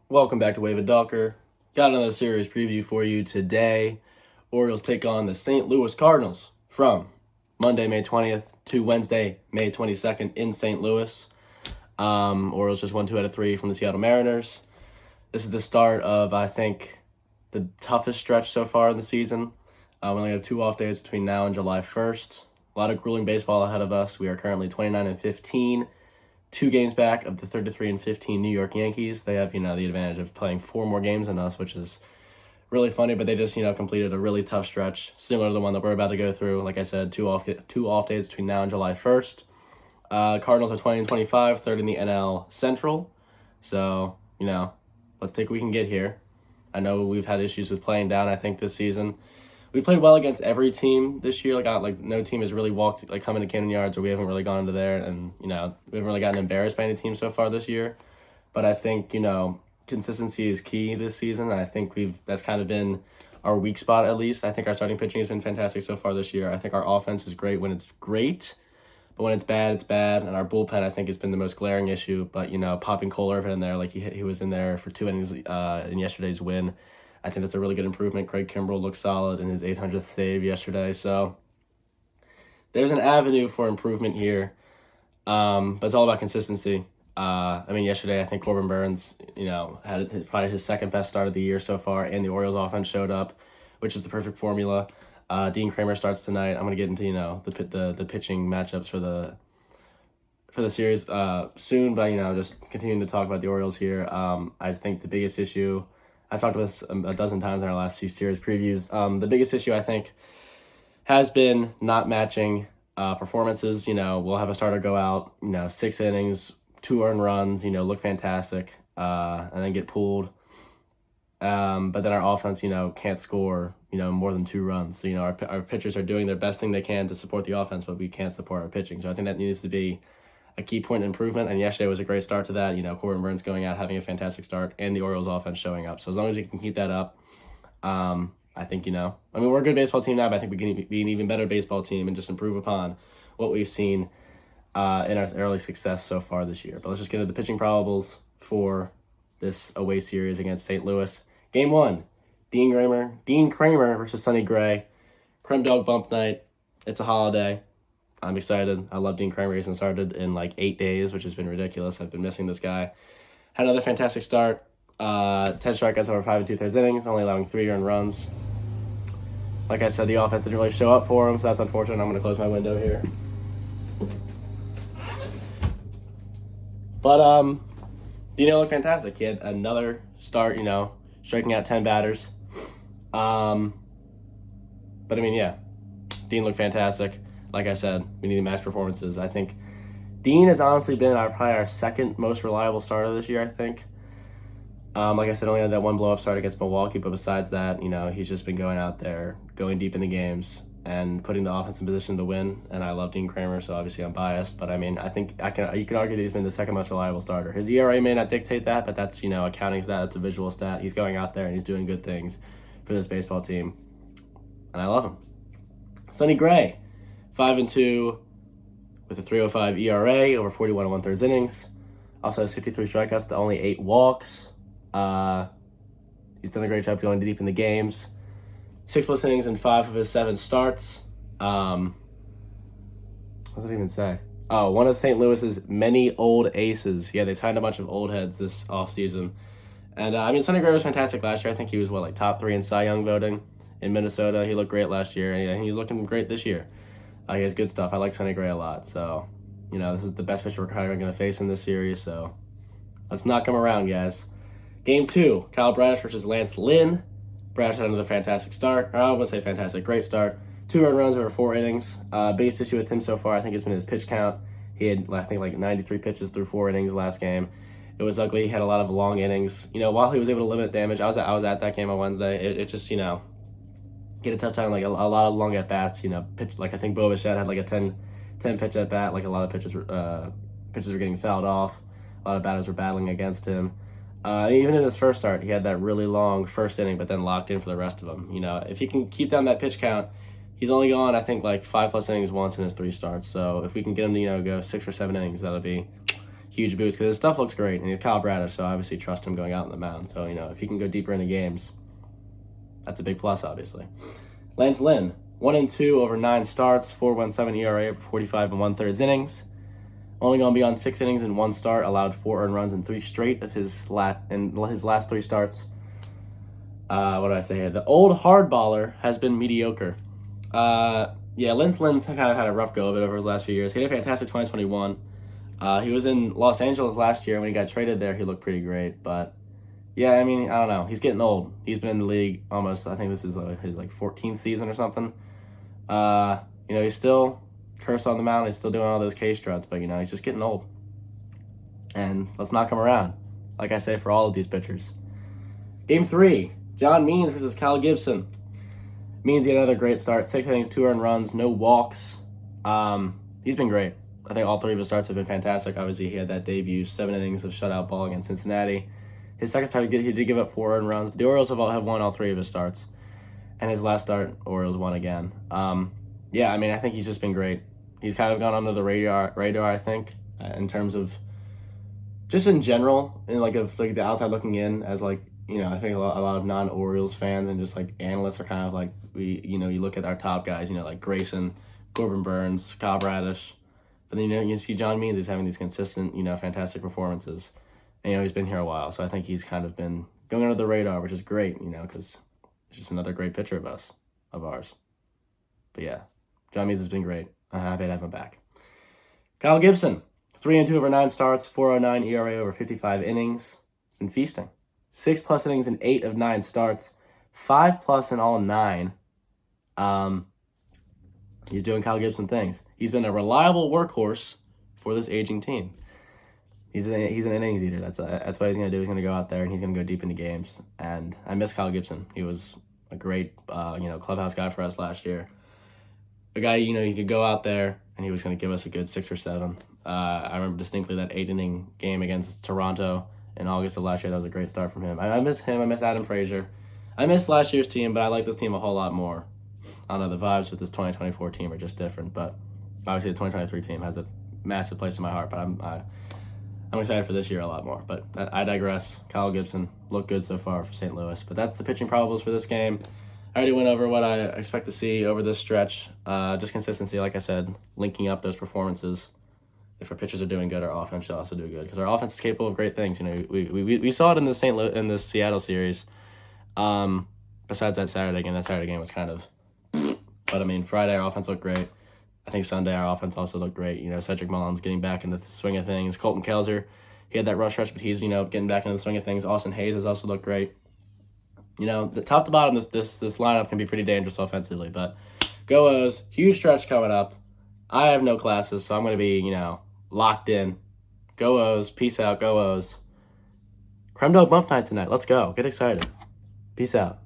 Welcome back to Wave of Docker. Got another series preview for you today. Orioles take on the St. Louis Cardinals from Monday, May 20th to Wednesday, May 22nd in St. Louis. Orioles just won 2 out of 3 from the Seattle Mariners. This is the start of, I think, the toughest stretch so far in the season. We only have 2 off days between now and July 1st. A lot of grueling baseball ahead of us. We are currently 29-15. 2 games back of the 33-15 New York Yankees. They have, the advantage of playing 4 more games than us, which is really funny, but they just, completed a really tough stretch, similar to the one that we're about to go through. Like I said, two off days between now and July 1st. Cardinals are 20-25, third in the NL Central. So, let's take what we can get here. I know we've had issues with playing down, I think, this season. We played well against every team this year. No team has really walked, come into Camden Yards, or we haven't really gone into there, and, we haven't really gotten embarrassed by any team so far this year. But I think, consistency is key this season. I think that's kind of been our weak spot, at least. I think our starting pitching has been fantastic so far this year. I think our offense is great when it's great, but when it's bad, it's bad. And our bullpen, I think, has been the most glaring issue. But, popping Cole Irvin in there, like he was in there for 2 innings in yesterday's win, I think that's a really good improvement. Craig Kimbrell looked solid in his 800th save yesterday. So there's an avenue for improvement here, but it's all about consistency. Yesterday I think Corbin Burns, had probably his second best start of the year so far, and the Orioles offense showed up, which is the perfect formula. Dean Kramer starts tonight. I'm gonna get into the pitching matchups for the series soon, but just continuing to talk about the Orioles here. I think the biggest issue, I've talked about this a dozen times in our last 2 series previews. The biggest issue, I think, has been not matching performances. We'll have a starter go out, 6 innings, 2 earned runs, look fantastic, and then get pulled. But then our offense, can't score, more than 2 runs. So, our pitchers are doing their best thing they can to support the offense, but we can't support our pitching. So I think that needs to be a key point of improvement, and yesterday was a great start to that. Corbin Burns going out, having a fantastic start, and the Orioles offense showing up. So as long as you can keep that up, I think, we're a good baseball team now, but I think we can be an even better baseball team and just improve upon what we've seen in our early success so far this year. But let's just get into the pitching probables for this away series against St. Louis. Game 1, Dean Kramer versus Sonny Gray. Creme Dog Bump Night. It's a holiday. I'm excited. I love Dean Kramer. He hasn't started in 8 days, which has been ridiculous. I've been missing this guy. Had another fantastic start. 10 strikeouts over 5 2/3 innings, only allowing 3 earned runs. Like I said, the offense didn't really show up for him, so that's unfortunate. I'm going to close my window here. But Dino looked fantastic. He had another start, striking out 10 batters. But Dean looked fantastic. Like I said, we need to match performances. I think Dean has honestly been probably our second most reliable starter this year, I think. Like I said, only had that one blow-up start against Milwaukee, but besides that, he's just been going out there, going deep into games, and putting the offense in position to win. And I love Dean Kramer, so obviously I'm biased. But I think you can argue that he's been the second most reliable starter. His ERA may not dictate that, but that's a counting stat. It's a visual stat. He's going out there and he's doing good things for this baseball team, and I love him. Sonny Gray, 5-2 with a 3.05 ERA over 41 1/3 innings. Also has 53 strikeouts to only 8 walks. He's done a great job going deep in the games. 6+ innings in 5 of his 7 starts. What does it even say? Oh, one of St. Louis's many old aces. Yeah, they signed a bunch of old heads this offseason. And, Sonny Gray was fantastic last year. I think he was, top 3 in Cy Young voting in Minnesota. He looked great last year, and he's looking great this year. He has good stuff. I like Sonny Gray a lot. So, this is the best pitcher we're kind of going to face in this series. So, let's knock him around, guys. Game 2, Kyle Bradish versus Lance Lynn. Bradish had another fantastic start. I wouldn't say fantastic, great start. 2 earned runs over 4 innings. Biggest issue with him so far, I think, has been his pitch count. He had, 93 pitches through 4 innings last game. It was ugly. He had a lot of long innings. While he was able to limit damage, I was at that game on Wednesday. It just, get a tough time, a lot of long at-bats, pitch, I think Bo Bichette had, a 10 pitch at-bat. A lot of pitches were getting fouled off. A lot of batters were battling against him. Even in his first start, he had that really long first inning, but then locked in for the rest of them. If he can keep down that pitch count, he's only gone, I think, 5+ innings once in his 3 starts. So if we can get him to, go 6 or 7 innings, that'll be huge boost because his stuff looks great, and he's Kyle Bradish, so I obviously trust him going out on the mound. So, if he can go deeper into games, that's a big plus, obviously. Lance Lynn, 1-2 over 9 starts, 4.17 ERA over 45 and 1/3 innings. Only going to be on 6 innings in 1 start, allowed 4 earned runs in 3 straight of his last 3 starts. What do I say here? The old hardballer has been mediocre. Lynn's kind of had a rough go of it over his last few years. He had a fantastic 2021. He was in Los Angeles last year. When he got traded there, he looked pretty great. But, I don't know. He's getting old. He's been in the league almost, I think this is his 14th season or something. He's still cursed on the mound. He's still doing all those K struts, but, he's just getting old. And let's knock him around, like I say for all of these pitchers. Game 3, John Means versus Kyle Gibson. Means he had another great start. 6 innings, 2 earned runs, no walks. He's been great. I think all 3 of his starts have been fantastic. Obviously, he had that debut, 7 innings of shutout ball against Cincinnati. His second start, he did give up 4 earned runs. But the Orioles have won all 3 of his starts. And his last start, Orioles won again. I think he's just been great. He's kind of gone under the radar, I think, in terms of just in general, and the outside looking in, as I think a lot of non-Orioles fans and just analysts are kind of you look at our top guys, like Grayson, Corbin Burns, Kyle Bradish, but then you see John Means is having these consistent, fantastic performances, and he's been here a while, so I think he's kind of been going under the radar, which is great, because it's just another great pitcher of ours. But yeah, John Means has been great. I'm happy to have him back. Kyle Gibson, 3-2 over 9 starts, 4.09 ERA over 55 innings. He's been feasting. 6+ innings in 8 of 9 starts, 5+ in all 9. He's doing Kyle Gibson things. He's been a reliable workhorse for this aging team. He's an innings eater. That's what he's gonna do. He's gonna go out there and he's gonna go deep into games. And I miss Kyle Gibson. He was a great clubhouse guy for us last year. A guy you could go out there and he was gonna give us a good 6 or 7. I remember distinctly that 8-inning game against Toronto in August of last year. That was a great start from him. I miss him. I miss Adam Frazier. I miss last year's team, but I like this team a whole lot more. I don't know, the vibes with this 2024 team are just different, but obviously the 2023 team has a massive place in my heart, but I'm excited for this year a lot more. But I digress. Kyle Gibson looked good so far for St. Louis, but that's the pitching probables for this game. I already went over what I expect to see over this stretch. Just consistency, like I said, linking up those performances. If our pitchers are doing good, our offense should also do good because our offense is capable of great things. We saw it in the Seattle series. Besides that Saturday game was kind of, but Friday our offense looked great. I think Sunday our offense also looked great. Cedric Mullins getting back into the swing of things. Colton Kelzer, he had that rush, but he's getting back into the swing of things. Austin Hayes has also looked great. The top to bottom, this lineup can be pretty dangerous offensively. But go O's, huge stretch coming up. I have no classes, so I'm going to be locked in. Go O's, peace out. Go O's. Creme Dog Bump Night tonight. Let's go. Get excited. Peace out.